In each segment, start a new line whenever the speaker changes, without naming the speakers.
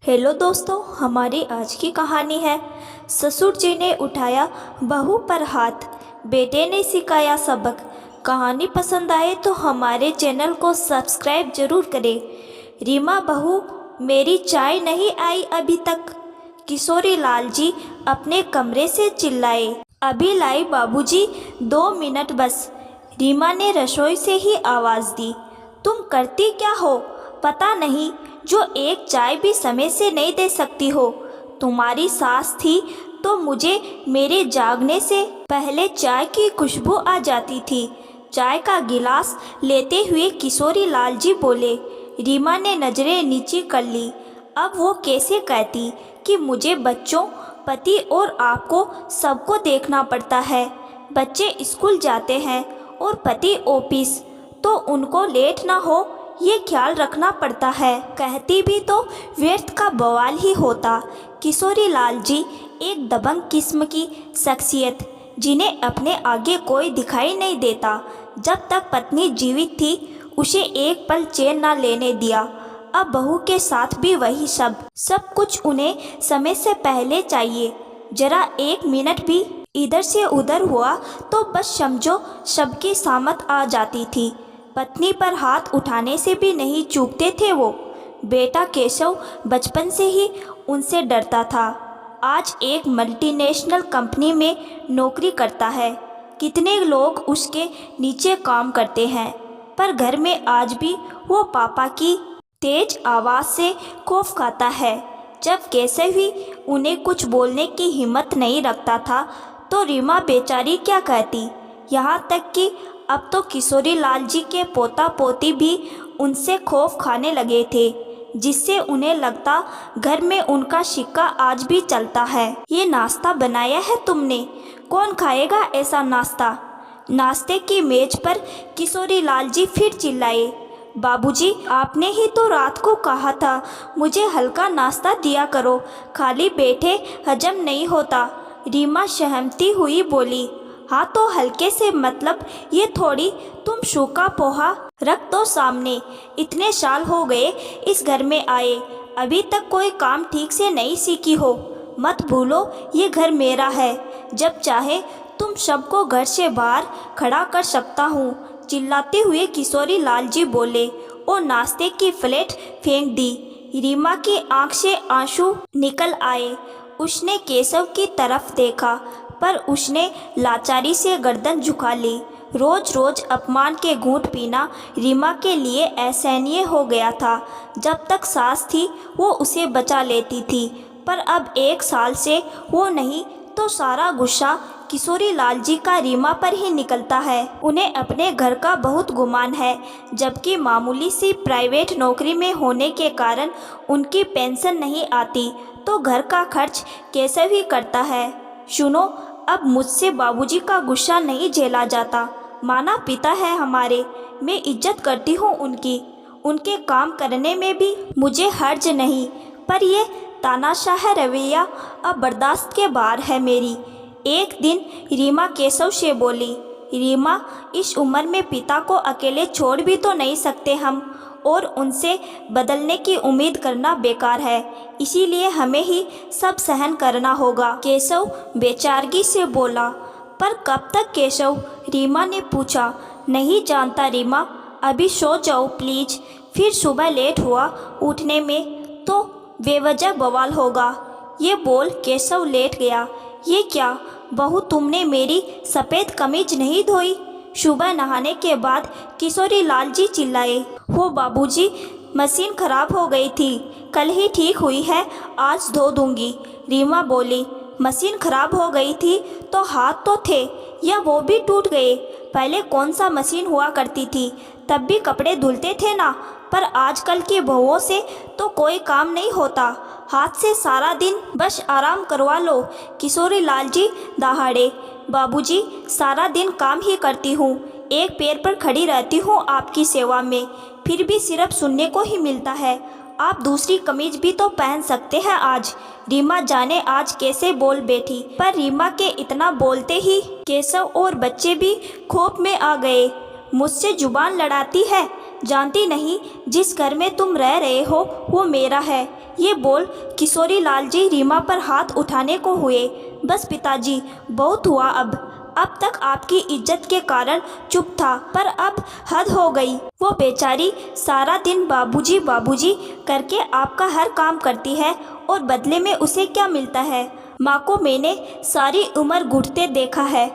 Hello दोस्तों, हमारी आज की कहानी है ससुर जी ने उठाया बहू पर हाथ, बेटे ने सिखाया सबक। कहानी पसंद आए तो हमारे चैनल को सब्सक्राइब जरूर करें। रीमा बहू, मेरी चाय नहीं आई अभी तक। किशोरी लाल जी अपने कमरे से चिल्लाए। अभी लाई बाबूजी, 2 मिनट बस। रीमा ने रसोई से ही आवाज़ दी। तुम करती क्या हो पता नहीं, जो एक चाय भी समय से नहीं दे सकती हो। तुम्हारी सास थी तो मुझे मेरे जागने से पहले चाय की खुशबू आ जाती थी। चाय का गिलास लेते हुए किशोरी लाल जी बोले। रीमा ने नज़रें नीची कर ली। अब वो कैसे कहती कि मुझे बच्चों, पति और आपको सबको देखना पड़ता है। बच्चे स्कूल जाते हैं और पति ऑफिस, तो उनको लेट ना हो ये ख्याल रखना पड़ता है। कहती भी तो व्यर्थ का बवाल ही होता। किशोरी लाल जी एक दबंग किस्म की शख्सियत, जिन्हें अपने आगे कोई दिखाई नहीं देता। जब तक पत्नी जीवित थी उसे एक पल चैन न लेने दिया। अब बहू के साथ भी वही सब कुछ उन्हें समय से पहले चाहिए। जरा 1 मिनट भी इधर से उधर हुआ तो बस समझो सबकी सामत आ जाती थी। पत्नी पर हाथ उठाने से भी नहीं चूकते थे वो। बेटा केशव बचपन से ही उनसे डरता था। आज एक मल्टीनेशनल कंपनी में नौकरी करता है। कितने लोग उसके नीचे काम करते हैं, पर घर में आज भी वो पापा की तेज आवाज़ से खौफ खाता है। जब केशव ही उन्हें कुछ बोलने की हिम्मत नहीं रखता था तो रीमा बेचारी क्या कहती। यहाँ तक कि अब तो किशोरी लाल जी के पोता पोती भी उनसे खौफ खाने लगे थे, जिससे उन्हें लगता घर में उनका सिक्का आज भी चलता है। ये नाश्ता बनाया है तुमने? कौन खाएगा ऐसा नाश्ता? नाश्ते की मेज पर किशोरी लाल जी फिर चिल्लाए। बाबूजी, आपने ही तो रात को कहा था मुझे हल्का नाश्ता दिया करो, खाली बैठे हजम नहीं होता। रीमा सहमती हुई बोली। हाँ तो हल्के से मतलब ये थोड़ी तुम सूखा पोहा रख दो सामने। इतने साल हो गए इस घर में आए, अभी तक कोई काम ठीक से नहीं सीखी हो। मत भूलो ये घर मेरा है, जब चाहे तुम सबको घर से बाहर खड़ा कर सकता हूँ। चिल्लाते हुए किशोरी लाल जी बोले और नाश्ते की प्लेट फेंक दी। रीमा की आंख से आंसू निकल आए। उसने केशव की तरफ देखा, पर उसने लाचारी से गर्दन झुका ली। रोज रोज अपमान के घूंट पीना रीमा के लिए असहनीय हो गया था। जब तक सास थी वो उसे बचा लेती थी, पर अब 1 साल से वो नहीं तो सारा गुस्सा किशोरी लाल जी का रीमा पर ही निकलता है। उन्हें अपने घर का बहुत गुमान है, जबकि मामूली सी प्राइवेट नौकरी में होने के कारण उनकी पेंशन नहीं आती, तो घर का खर्च कैसे भी करता है। सुनो, अब मुझसे बाबूजी का गुस्सा नहीं झेला जाता। माना पिता है हमारे, मैं इज्जत करती हूँ उनकी। उनके काम करने में भी मुझे हर्ज नहीं, पर ये तानाशाह रवैया अब बर्दाश्त के बाहर है मेरी। एक दिन रीमा केशव से बोली। रीमा, इस उम्र में पिता को अकेले छोड़ भी तो नहीं सकते हम, और उनसे बदलने की उम्मीद करना बेकार है, इसीलिए हमें ही सब सहन करना होगा। केशव बेचारगी से बोला। पर कब तक केशव? रीमा ने पूछा। नहीं जानता रीमा, अभी सो जाओ प्लीज, फिर सुबह लेट हुआ उठने में तो बेवजह बवाल होगा। ये बोल केशव लेट गया। ये क्या बहू, तुमने मेरी सफ़ेद कमीज नहीं धोई? सुबह नहाने के बाद किशोरी लाल जी चिल्लाए। हो बाबूजी, मशीन खराब हो गई थी, कल ही ठीक हुई है, आज धो दूंगी। रीमा बोली। मशीन खराब हो गई थी तो हाथ तो थे, या वो भी टूट गए? पहले कौन सा मशीन हुआ करती थी, तब भी कपड़े धुलते थे ना। पर आजकल की बहुओं से तो कोई काम नहीं होता, हाथ से सारा दिन बस आराम करवा लो। किशोरी लाल जी दहाड़े। बाबूजी, सारा दिन काम ही करती हूँ, एक पैर पर खड़ी रहती हूँ आपकी सेवा में, फिर भी सिर्फ सुनने को ही मिलता है। आप दूसरी कमीज भी तो पहन सकते हैं आज। रीमा जाने आज कैसे बोल बैठी, पर रीमा के इतना बोलते ही केशव और बच्चे भी खौफ में आ गए। मुझसे जुबान लड़ाती है, जानती नहीं जिस घर में तुम रह रहे हो वो मेरा है। ये बोल किशोरी लाल जी रीमा पर हाथ उठाने को हुए। बस पिताजी, बहुत हुआ अब तक आपकी इज्जत के कारण चुप था, पर अब हद हो गई। वो बेचारी सारा दिन बाबूजी बाबूजी करके आपका हर काम करती है और बदले में उसे क्या मिलता है? माँ को मैंने सारी उम्र घुटते देखा है,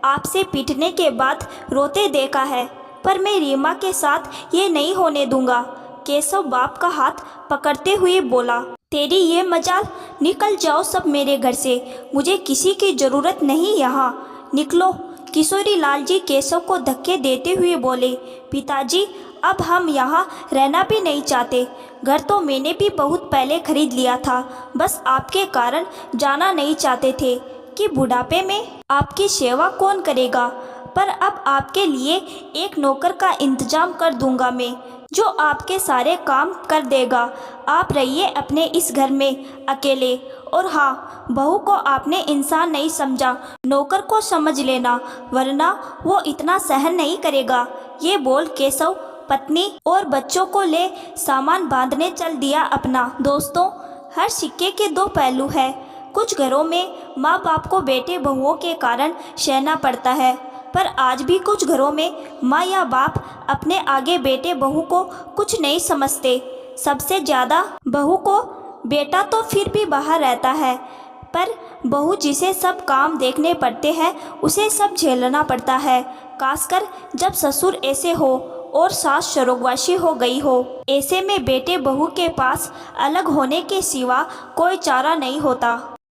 आपसे पीटने के बाद रोते देखा है, पर मैं रीमा के साथ ये नहीं होने दूंगा। केशव बाप का हाथ पकड़ते हुए बोला, तेरी ये मजाल, निकल जाओ सब मेरे घर से, मुझे किसी की ज़रूरत नहीं यहाँ, निकलो। किशोरी लाल जी केशव को धक्के देते हुए बोले, पिताजी अब हम यहाँ रहना भी नहीं चाहते। घर तो मैंने भी बहुत पहले खरीद लिया था, बस आपके कारण जाना नहीं चाहते थे कि बुढ़ापे में आपकी सेवा कौन करेगा। पर अब आपके लिए एक नौकर का इंतजाम कर दूंगा मैं, जो आपके सारे काम कर देगा। आप रहिए अपने इस घर में अकेले। और हाँ, बहू को आपने इंसान नहीं समझा, नौकर को समझ लेना, वरना वो इतना सहन नहीं करेगा। ये बोल केशव पत्नी और बच्चों को ले सामान बांधने चल दिया अपना। दोस्तों, हर सिक्के के दो पहलू है। कुछ घरों में माँ बाप को बेटे बहुओं के कारण सहना पड़ता है, पर आज भी कुछ घरों में माँ या बाप अपने आगे बेटे बहू को कुछ नहीं समझते। सबसे ज़्यादा बहू को बेटा तो फिर भी बाहर रहता है, पर बहू जिसे सब काम देखने पड़ते हैं उसे सब झेलना पड़ता है। खासकर जब ससुर ऐसे हो और सास स्वर्गवासी हो गई हो। ऐसे में बेटे बहू के पास अलग होने के सिवा कोई चारा नहीं होता।